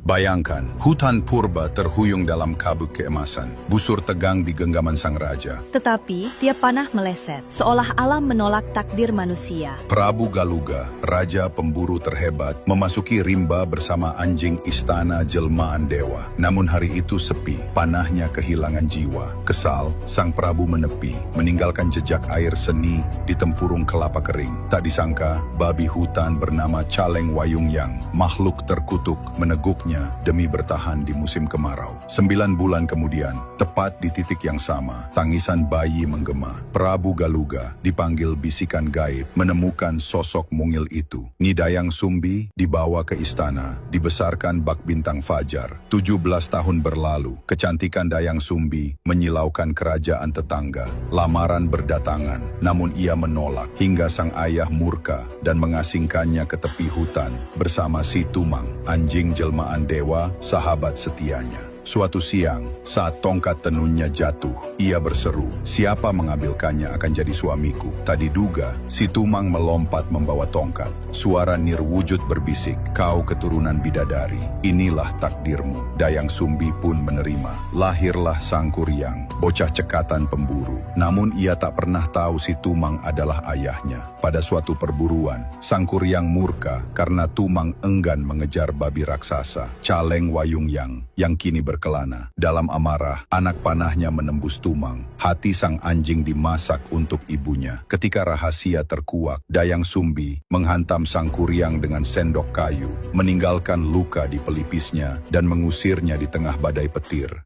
Bayangkan, hutan purba terhuyung dalam kabut keemasan, busur tegang di genggaman sang raja. Tetapi, tiap panah meleset, seolah alam menolak takdir manusia. Prabu Galuga, raja pemburu terhebat, memasuki rimba bersama anjing istana jelmaan dewa. Namun hari itu sepi, panahnya kehilangan jiwa. Kesal, sang prabu menepi, meninggalkan jejak air seni di tempurung kelapa kering. Tak disangka, babi hutan bernama Caleng Wayungyang, makhluk terkutuk, meneguknya demi bertahan di musim kemarau. 9 bulan kemudian, tepat di titik yang sama, tangisan bayi menggema. Prabu Galuga dipanggil bisikan gaib, menemukan sosok mungil itu. Nidayang Sumbi dibawa ke istana, dibesarkan bak bintang fajar. 17 tahun berlalu, kecantikan Dayang Sumbi menyilaukan kerajaan tetangga. Lamaran berdatangan, namun ia menolak hingga sang ayah murka dan mengasingkannya ke tepi hutan bersama si Tumang, anjing jelmaan dewa, sahabat setianya. Suatu siang, saat tongkat tenunnya jatuh, ia berseru, "Siapa mengambilkannya akan jadi suamiku." Tak diduga, si Tumang melompat membawa tongkat. Suara nirwujud berbisik, "Kau keturunan bidadari, inilah takdirmu." Dayang Sumbi pun menerima. Lahirlah Sang Kuryang, bocah cekatan pemburu. Namun ia tak pernah tahu si Tumang adalah ayahnya. Pada suatu perburuan, Sang Kuryang murka karena Tumang enggan mengejar babi raksasa, Caleng Wayungyang, yang kini berkelana. Dalam amarah, anak panahnya menembus Tumang. Hati sang anjing dimasak untuk ibunya. Ketika rahasia terkuak, Dayang Sumbi menghantam Sang Kuryang dengan sendok kayu, meninggalkan luka di pelipisnya dan mengusirnya di tengah badai petir.